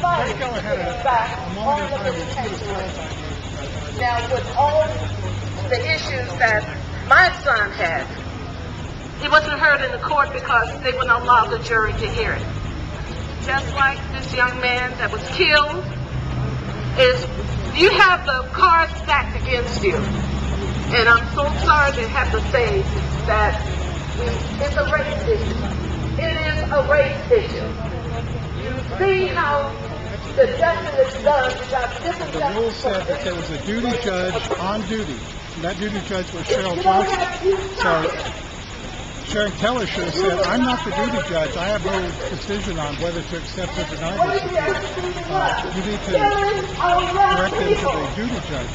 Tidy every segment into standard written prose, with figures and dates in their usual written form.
everybody is back on the visitation list. Now, with all the issues that my son had, he wasn't heard in the court because they wouldn't allow the jury to hear it. Just like this young man that was killed, you have the cards stacked against you. And I'm so sorry to have to say that it's a race issue. It is a race issue. You see how the justice is done. The rule said that there was a duty judge on duty. And that duty judge was Sharon Keller. So Sharon Keller should have said, I'm not the duty judge. I have no decision on whether to accept or deny this appeal. You need to direct it to the duty judge.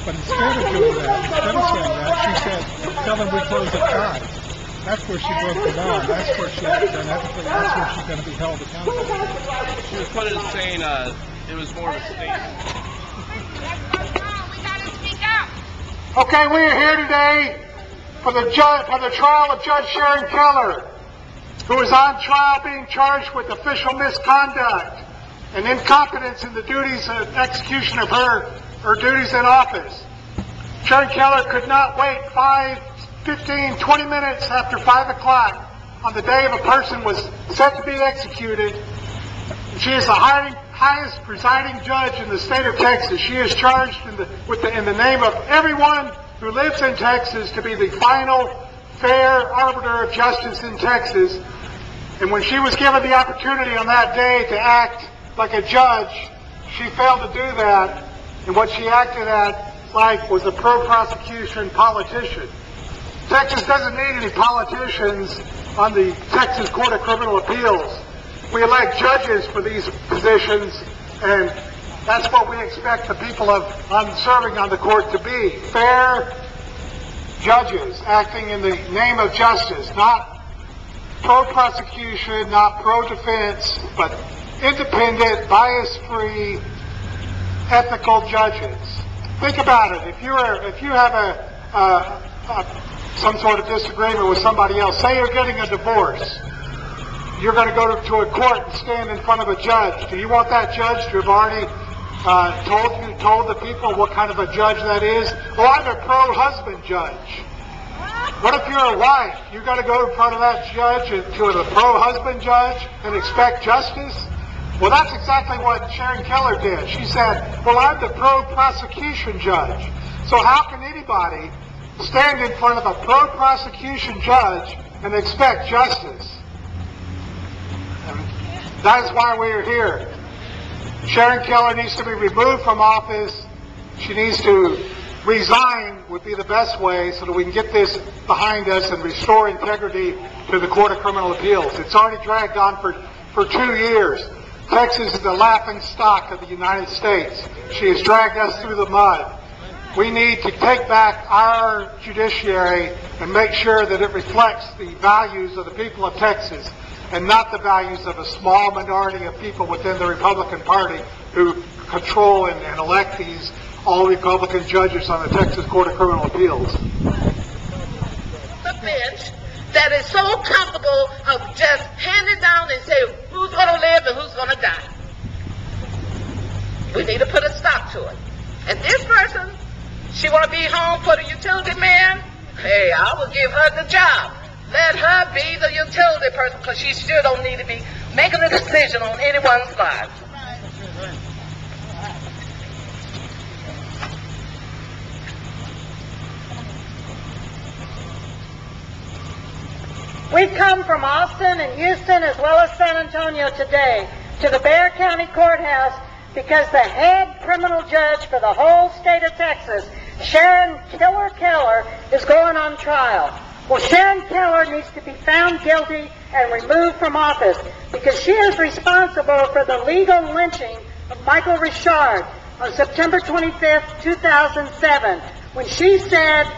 But instead of doing that, instead of saying that, she said, tell them we close at 5. That's where she broke the law. That's where she acted unethically. That's where she's going to be held accountable. She was quoted as saying it was more of a statement. Okay, we are here today for the trial of Judge Sharon Keller, who is on trial being charged with official misconduct and incompetence in the duties of execution of her duties in office. Sharon Keller could not wait 15, 20 minutes after 5 o'clock on the day of a person was set to be executed. She is the highest presiding judge in the state of Texas. She is charged in the name of everyone who lives in Texas to be the final fair arbiter of justice in Texas. And when she was given the opportunity on that day to act like a judge, she failed to do that. And what she acted like was a pro-prosecution politician. Texas doesn't need any politicians on the Texas Court of Criminal Appeals. We elect judges for these positions, and that's what we expect the people serving on the court to be. Fair judges acting in the name of justice, not pro-prosecution, not pro-defense, but independent, bias-free, ethical judges. Think about it. If you have some sort of disagreement with somebody else, say you're getting a divorce, you're going to go to a court and stand in front of a judge. Do you want that judge to have already told the people what kind of a judge that is? Well, I'm a pro-husband judge. What if you're a wife? You're going to go in front of that judge to a pro-husband judge and expect justice? Well, that's exactly what Sharon Keller did. She said, well, I'm the pro-prosecution judge. So how can anybody stand in front of a pro-prosecution judge and expect justice? That is why we are here. Sharon Keller needs to be removed from office. She needs to resign, would be the best way, so that we can get this behind us and restore integrity to the Court of Criminal Appeals. It's already dragged on for 2 years. Texas is the laughing stock of the United States. She has dragged us through the mud. We need to take back our judiciary and make sure that it reflects the values of the people of Texas and not the values of a small minority of people within the Republican Party who control and elect these all-Republican judges on the Texas Court of Criminal Appeals. The bench that is so comfortable of just handing down and say who's going to live and who's going to die. We need to put a stop to it. And this person, she want to be home for the utility man? Hey, I will give her the job. Let her be the utility person, because she still don't need to be making a decision on anyone's life. We've come from Austin and Houston as well as San Antonio today to the Bexar County Courthouse because the head criminal judge for the whole state of Texas, Sharon Keller, is going on trial. Well, Sharon Keller needs to be found guilty and removed from office because she is responsible for the legal lynching of Michael Richard on September 25th, 2007, when she said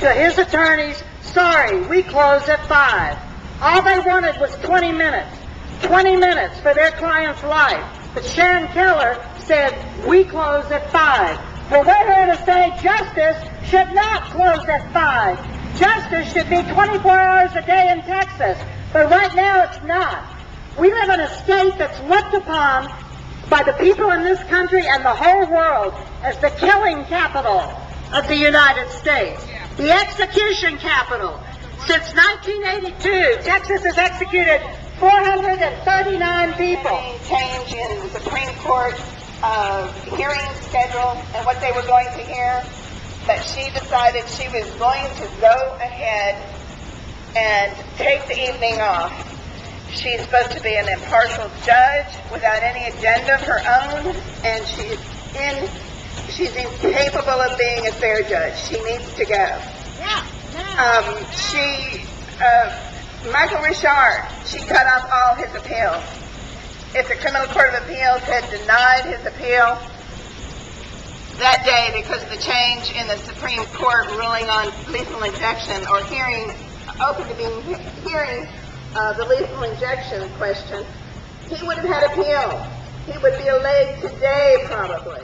to his attorneys, sorry, we close at 5. All they wanted was 20 minutes. 20 minutes for their client's life. But Sharon Keller said, we close at 5. Well, we're here to say justice should not close at 5. Justice should be 24 hours a day in Texas. But right now it's not. We live in a state that's looked upon by the people in this country and the whole world as the killing capital of the United States, the execution capital. Since 1982, Texas has executed 439 people. Change in the Supreme Court hearing schedule and what they were going to hear, that she decided she was going to go ahead and take the evening off. She's supposed to be an impartial judge without any agenda of her own, and she's incapable of being a fair judge. She needs to go. Michael Richard, she cut off all his appeals. If the Criminal Court of Appeals had denied his appeal that day because of the change in the Supreme Court ruling on lethal injection, or hearing the lethal injection question, he would have had appeal. He would be allayed today, probably.